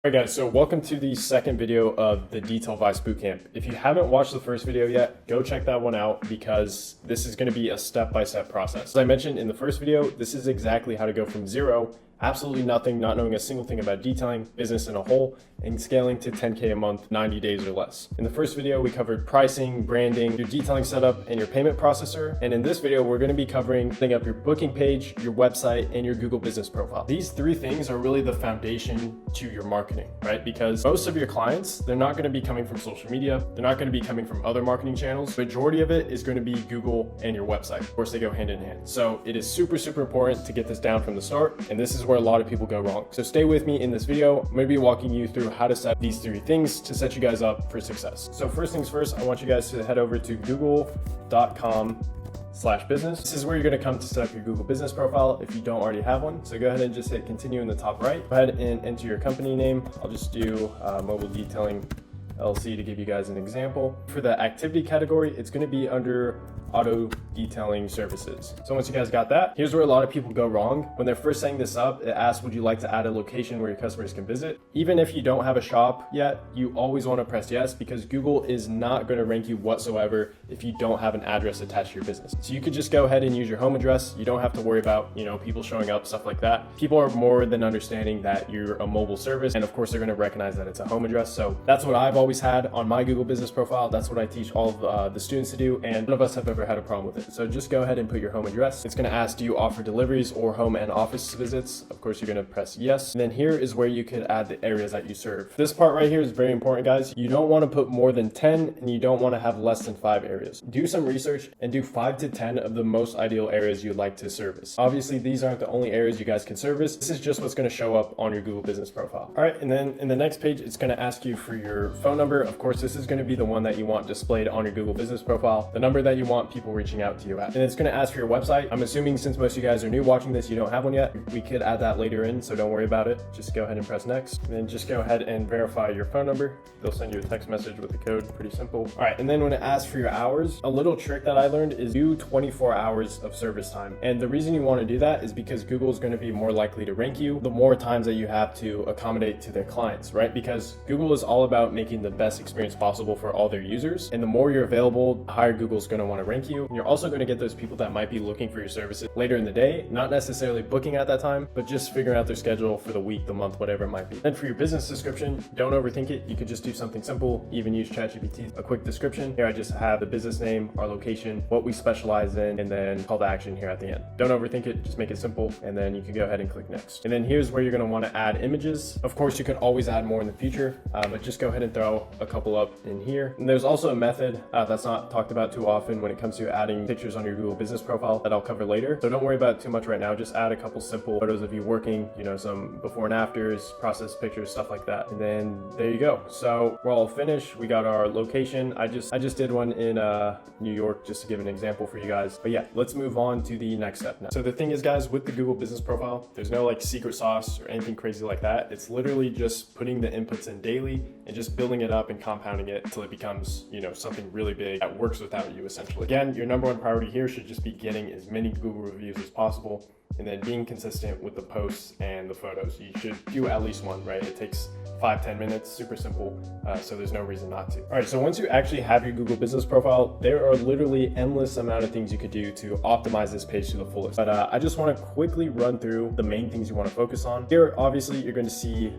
Alright guys, so welcome to the second video of the Detail Vice Bootcamp. If you haven't watched the first video yet, go check that one out because this is going to be a step-by-step process. As I mentioned in the first video, this is exactly how to go from zero, absolutely nothing, not knowing a single thing about detailing, business in a whole, and scaling to 10K a month, 90 days or less. In the first video, we covered pricing, branding, your detailing setup, and your payment processor. And in this video, we're going to be covering setting up your booking page, your website, and your Google business profile. These three things are really the foundation to your marketing, right? Because most of your clients, they're not going to be coming from social media. They're not going to be coming from other marketing channels. The majority of it is going to be Google and your website. Of course, they go hand in hand. So it is super, super important to get this down from the start. And this is where a lot of people go wrong. So stay with me in this video. I'm going to be walking you through how to set these three things to set you guys up for success. So first things first, I want you guys to head over to google.com/business. This is where you're going to come to set up your Google business profile if you don't already have one. So go ahead and just hit continue in the top right. Go ahead and enter your company name. I'll just do Mobile Detailing LLC to give you guys an example. For the activity category, it's going to be under auto detailing services. So once you guys got that, here's where a lot of people go wrong. When they're first setting this up, it asks, would you like to add a location where your customers can visit? Even if you don't have a shop yet, you always want to press yes, because Google is not going to rank you whatsoever if you don't have an address attached to your business. So you could just go ahead and use your home address. You don't have to worry about, people showing up, stuff like that. People are more than understanding that you're a mobile service. And of course, they're going to recognize that it's a home address. So that's what I've always had on my Google business profile. That's what I teach all of the students to do. And none of us have ever had a problem with it. So just go ahead and put your home address. It's going to ask, do you offer deliveries or home and office visits? Of course, you're going to press yes. And then here is where you could add the areas that you serve. This part right here is very important, guys. You don't want to put more than 10 and you don't want to have less than 5 areas. Do some research and do 5 to 10 of the most ideal areas you'd like to service. Obviously, these aren't the only areas you guys can service. This is just what's going to show up on your Google business profile. All right. And then in the next page, it's going to ask you for your phone number. Of course, this is going to be the one that you want displayed on your Google business profile, the number that you want people reaching out to you at. And it's going to ask for your website. I'm assuming since most of you guys are new watching this, you don't have one yet. We could add that later in, so don't worry about it. Just go ahead and press next. And then just go ahead and verify your phone number. They'll send you a text message with the code. Pretty simple. All right. And then when it asks for your hours, a little trick that I learned is do 24 hours of service time. And the reason you want to do that is because Google is going to be more likely to rank you the more times that you have to accommodate to their clients, right? Because Google is all about making the best experience possible for all their users. And the more you're available, the higher Google's going to want to rank you. And you're also going to get those people that might be looking for your services later in the day, not necessarily booking at that time, but just figuring out their schedule for the week, the month, whatever it might be. And for your business description, don't overthink it. You could just do something simple, even use ChatGPT. A quick description. Here I just have the business name, our location, what we specialize in, and then call to action here at the end. Don't overthink it, just make it simple, and then you can go ahead and click next. And then here's where you're going to want to add images. Of course, you can always add more in the future, but just go ahead and throw a couple up in here. And there's also a method that's not talked about too often when it comes to adding pictures on your Google business profile that I'll cover later. So don't worry about it too much right now. Just add a couple simple photos of you working, some before and afters, process pictures, stuff like that. And then there you go. So we're all finished. We got our location. I just did one in New York just to give an example for you guys. But yeah, let's move on to the next step now. So the thing is, guys, with the Google business profile, there's no secret sauce or anything crazy like that. It's literally just putting the inputs in daily and just building it up and compounding it until it becomes, something really big that works without you essentially. Again, your number one priority here should just be getting as many Google reviews as possible and then being consistent with the posts and the photos. You should do at least one, right? It takes 5-10 minutes, super simple. So there's no reason not to. All right, so once you actually have your Google business profile, there are literally endless amount of things you could do to optimize this page to the fullest. But I just want to quickly run through the main things you want to focus on. Here, obviously, you're going to see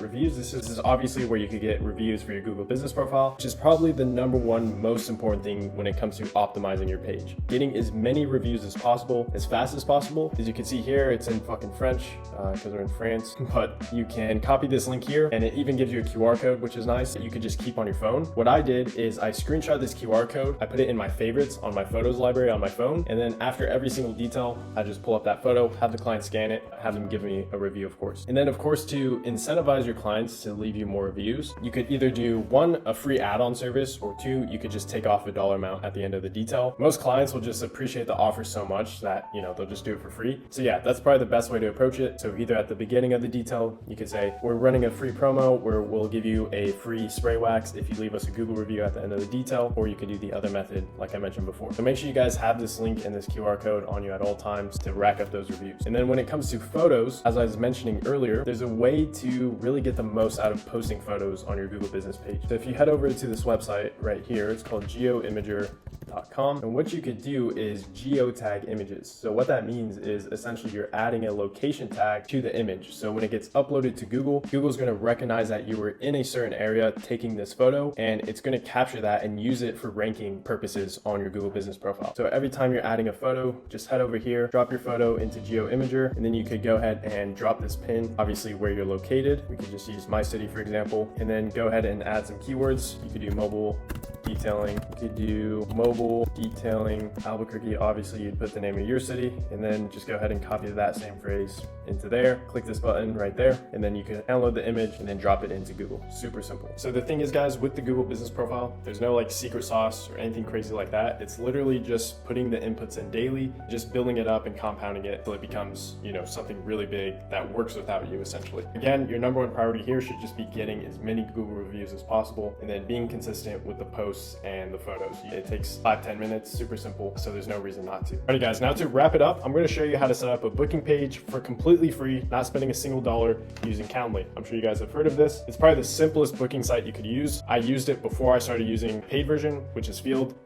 reviews. This is obviously where you could get reviews for your Google business profile, which is probably the number one most important thing when it comes to optimizing your page. Getting as many reviews as possible, as fast as possible. As you can see here, it's in fucking French because we're in France, but you can copy this link here and it even gives you a QR code, which is nice that you could just keep on your phone. What I did is I screenshot this QR code, I put it in my favorites on my photos library on my phone, and then after every single detail, I just pull up that photo, have the client scan it, have them give me a review, of course. And then of course, to incentivize your clients to leave you more reviews, you could either do 1, a free add-on service, or 2, you could just take off a dollar amount at the end of the detail. Most clients will just appreciate the offer so much that, they'll just do it for free. So yeah, that's probably the best way to approach it. So either at the beginning of the detail, you could say, we're running a free promo where we'll give you a free spray wax if you leave us a Google review at the end of the detail, or you could do the other method like I mentioned before. So make sure you guys have this link and this QR code on you at all times to rack up those reviews. And then when it comes to photos, as I was mentioning earlier, there's a way to really get the most out of posting photos on your Google business page. So if you head over to this website right here, it's called geoimager.com, and what you could do is geotag images. So what that means is essentially you're adding a location tag to the image. So when it gets uploaded to Google, Google's going to recognize that you were in a certain area taking this photo, and it's going to capture that and use it for ranking purposes on your Google business profile. So every time you're adding a photo, just head over here, drop your photo into GeoImager, and then you could go ahead and drop this pin, obviously where you're located. We could just use my city, for example, and then go ahead and add some keywords. You could do mobile detailing, you could do mobile detailing Albuquerque. Obviously you'd put the name of your city, and then just go ahead and copy that same phrase into there, click this button right there, and then you can download the image and then drop it into Google. Super simple. So the thing is, guys, with the Google business profile, there's no like secret sauce or anything crazy like that. It's literally just putting the inputs in daily, just building it up and compounding it till it becomes, you know, something really big that works without you essentially. Again, your number one priority here should just be getting as many Google reviews as possible, and then being consistent with the posts and the photos. It takes 5-10 minutes, super simple, so there's no reason not to. Alrighty guys, now to wrap it up, I'm going to show you how to set up a booking page for completely free, not spending a single dollar, using Calendly. I'm sure you guys have heard of this. It's probably the simplest booking site you could use. I used it before I started using paid version, which is Field.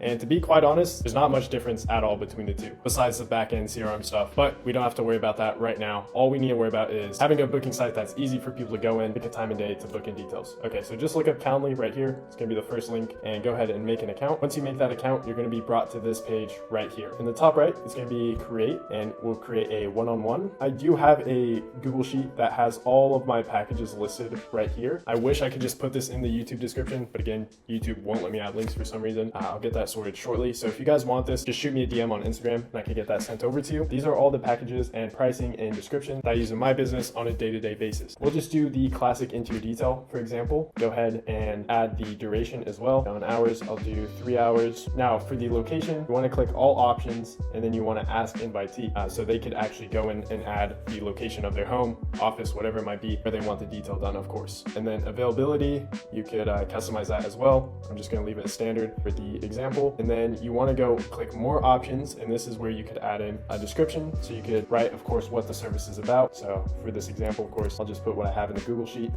And to be quite honest, there's not much difference at all between the two, besides the back-end CRM stuff, but we don't have to worry about that right now. All we need to worry about is having a booking site that's easy for people to go in, pick a time and day to book in details. Okay, so just look up Calendly right here. It's gonna be the first link, and go ahead and make an account. Once you make that account, you're gonna be brought to this page right here. In the top right, it's gonna be create, and we'll create a one-on-one. I do have a Google Sheet that has all of my packages listed right here. I wish I could just put this in the YouTube description, but again, YouTube won't let me add links for some reason. I'll get that sorted shortly. So if you guys want this, just shoot me a DM on Instagram and I can get that sent over to you. These are all the packages and pricing and description that I use in my business on a day-to-day basis. We'll just do the classic into your detail, for example. Go ahead and add the duration as well. On hours, I'll do 3 hours. Now for the location, you want to click all options, and then you want to ask invitee, so they could actually go in and add the location of their home, office, whatever it might be, where they want the detail done, of course. And then availability, you could customize that as well. I'm just going to leave it standard for the example. And then you want to go click more options, and this is where you could add in a description. So you could write, of course, what the service is about. So for this example, of course, I'll just put what I have in the Google Sheet,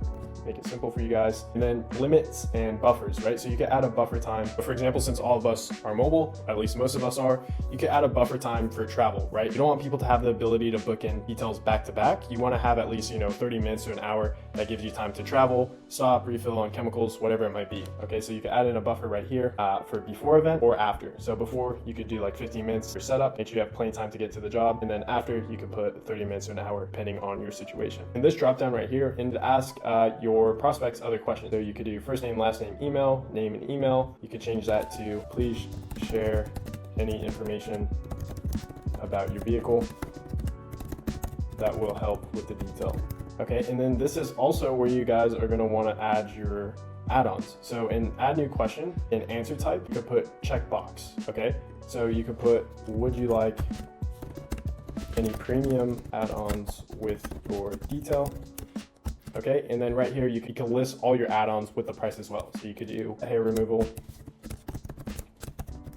make it simple for you guys. And then limits and buffers, right? So you could add a buffer time. But for example, since all of us are mobile, at least most of us are, you could add a buffer time for travel, right? You don't want people to have the ability to book in details back to back. You want to have at least, 30 minutes to an hour that gives you time to travel, stop, refill on chemicals, whatever it might be. Okay, so you can add in a buffer right here for before event or after. So before, you could do like 15 minutes for setup, make sure you have plenty of time to get to the job, and then after, you could put 30 minutes to an hour depending on your situation. And this drop down right here, and to ask your prospects other questions. So you could do your first name, last name, email, name and email. You could change that to please share any information about your vehicle that will help with the detail. Okay, and then this is also where you guys are going to want to add your add-ons. So in add new question, in answer type, you could put checkbox. Okay, so you could put, would you like any premium add-ons with your detail? Okay, and then right here, you can list all your add-ons with the price as well. So you could do hair removal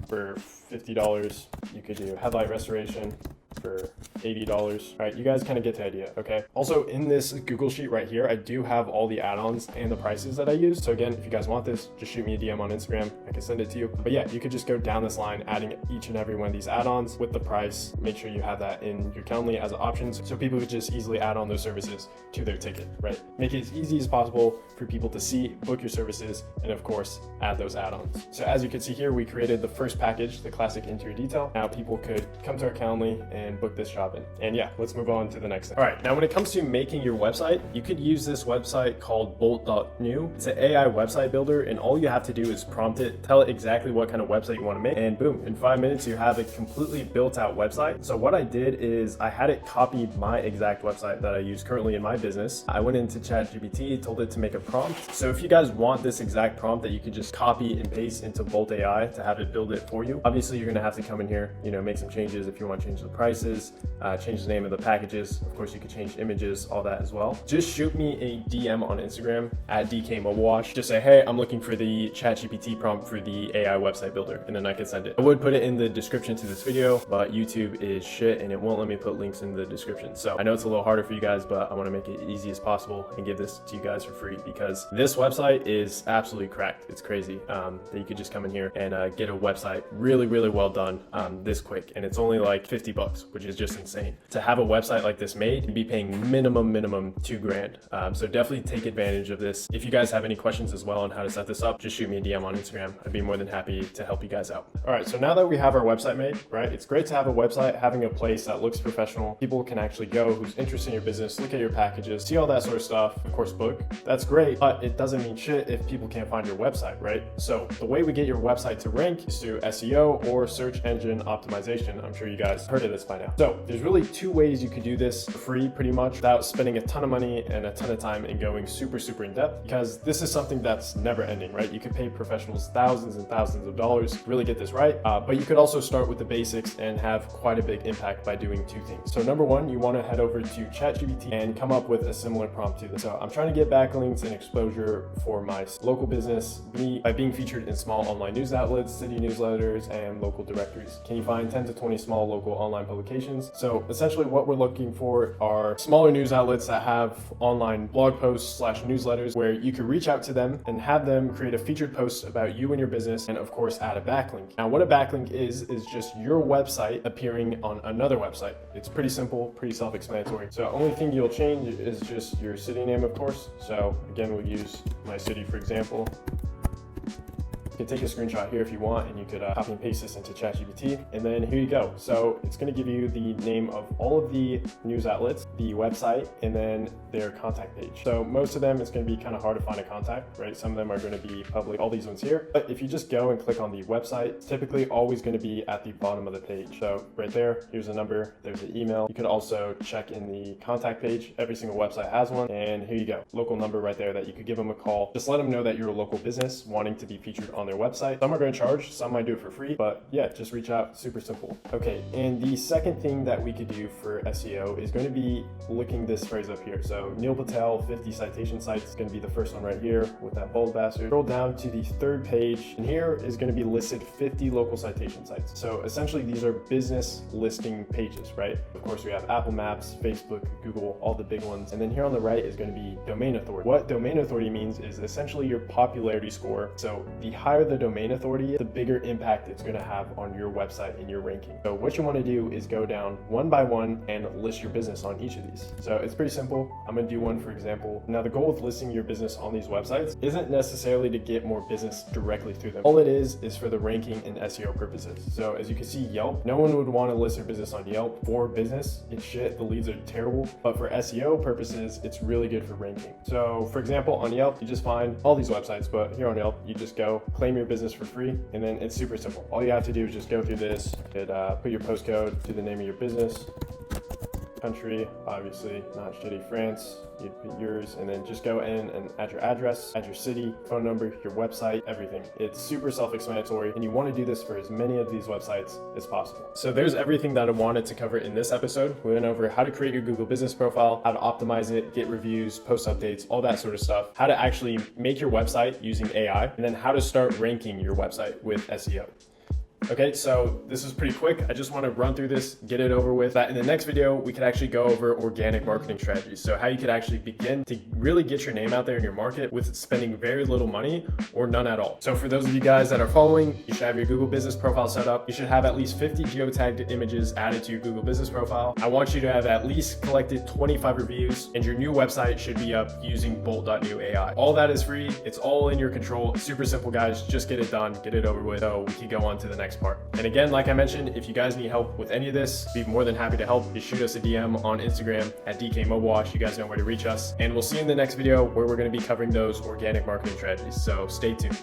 for $50. You could do headlight restoration for $80. Right, you guys kind of get the idea, okay? Also in this Google Sheet right here, I do have all the add-ons and the prices that I use. So again, if you guys want this, just shoot me a DM on Instagram. I can send it to you. But yeah, you could just go down this line, adding each and every one of these add-ons with the price. Make sure you have that in your Calendly as options, so people could just easily add on those services to their ticket, right? Make it as easy as possible for people to see, book your services, and of course, add those add-ons. So as you can see here, we created the first package, the classic interior detail. Now people could come to our Calendly and book this job Robin. And yeah, let's move on to the next thing. All right, now when it comes to making your website, you could use this website called bolt.new. It's an AI website builder, and all you have to do is prompt it, tell it exactly what kind of website you want to make, and boom, in 5 minutes you have a completely built out website. So what I did is I had it copy my exact website that I use currently in my business. I went into ChatGPT, told it to make a prompt. So if you guys want this exact prompt that you could just copy and paste into Bolt AI to have it build it for you, obviously you're gonna have to come in here, make some changes if you want to change the prices, change the name of the packages. Of course, you could change images, all that as well. Just shoot me a DM on Instagram at DKMobileWash. Just say, hey, I'm looking for the ChatGPT prompt for the AI website builder, and then I can send it. I would put it in the description to this video, but YouTube is shit and it won't let me put links in the description. So I know it's a little harder for you guys, but I want to make it easy as possible and give this to you guys for free, because this website is absolutely cracked. It's crazy that you could just come in here and get a website really well done this quick, and it's only like $50, which is just insane. To have a website like this made, you'd be paying minimum $2,000. So definitely take advantage of this. If you guys have any questions as well on how to set this up, just shoot me a DM on Instagram. I'd be more than happy to help you guys out. All right, so now that we have our website made, right, it's great to have a website, having a place that looks professional. People can actually go who's interested in your business, look at your packages, see all that sort of stuff, of course book. That's great, but it doesn't mean shit if people can't find your website, right? So the way we get your website to rank is through SEO or search engine optimization. I'm sure you guys heard of this by now. So there's really 2 ways you could do this for free, pretty much, without spending a ton of money and a ton of time and going super in depth, because this is something that's never ending, right? You could pay professionals thousands and thousands of dollars to really get this right, but you could also start with the basics and have quite a big impact by doing 2 things. So number 1, you want to head over to ChatGPT and come up with a similar prompt to this. So I'm trying to get backlinks and exposure for my local business by being featured in small online news outlets, city newsletters, and local directories. Can you find 10 to 20 small local online publications? So essentially what we're looking for are smaller news outlets that have online blog posts / newsletters where you could reach out to them and have them create a featured post about you and your business, and of course add a backlink. Now what a backlink is just your website appearing on another website. It's pretty simple, pretty self-explanatory. So the only thing you'll change is just your city name, of course. So again, we'll use my city for example. You can take a screenshot here if you want, and you could copy and paste this into ChatGPT, and then here you go. So it's going to give you the name of all of the news outlets, the website, and then their contact page. So most of them, it's going to be kind of hard to find a contact, right? Some of them are going to be public, all these ones here. But if you just go and click on the website, it's typically always going to be at the bottom of the page. So right there, here's a number, there's an email. You could also check in the contact page. Every single website has one, and here you go. Local number right there that you could give them a call. Just let them know that you're a local business wanting to be featured on their website. Some are going to charge, some might do it for free, but yeah, just reach out. Super simple. Okay, and the second thing that we could do for SEO is going to be looking this phrase up here. So Neil Patel, 50 citation sites is going to be the first one right here with that bold bastard. Scroll down to the 3rd page, and here is going to be listed 50 local citation sites. So essentially these are business listing pages, right? Of course, we have Apple Maps, Facebook, Google, all the big ones. And then here on the right is going to be domain authority. What domain authority means is essentially your popularity score. So the higher the domain authority, the bigger impact it's going to have on your website and your ranking. So what you want to do is go down one by one and list your business on each of these. So it's pretty simple. I'm going to do one for example. Now the goal of listing your business on these websites isn't necessarily to get more business directly through them. All it is for the ranking and SEO purposes. So as you can see, Yelp, no one would want to list their business on Yelp for business. It's shit. The leads are terrible. But for SEO purposes, it's really good for ranking. So for example, on Yelp, you just find all these websites, but here on Yelp, you just go claim your business for free, and then it's super simple. All you have to do is just go through this, put your postcode to the name of your business, country, obviously not shitty France, you'd put yours, and then just go in and add your address, add your city, phone number, your website, everything. It's super self-explanatory, and you want to do this for as many of these websites as possible. So there's everything that I wanted to cover in this episode. We went over how to create your Google business profile, how to optimize it, get reviews, post updates, all that sort of stuff, how to actually make your website using AI, and then how to start ranking your website with SEO. Okay, so this is pretty quick. I just want to run through this, get it over with. In the next video, we could actually go over organic marketing strategies. So how you could actually begin to really get your name out there in your market with spending very little money or none at all. So for those of you guys that are following, you should have your Google business profile set up. You should have at least 50 geotagged images added to your Google business profile. I want you to have at least collected 25 reviews, and your new website should be up using Bolt.new AI. All that is free. It's all in your control. Super simple, guys. Just get it done, get it over with. So we can go on to the next next part. And again, like I mentioned, if you guys need help with any of this, be more than happy to help. Just shoot us a DM on Instagram at DKMobileWash. You guys know where to reach us. And we'll see you in the next video where we're going to be covering those organic marketing strategies. So stay tuned.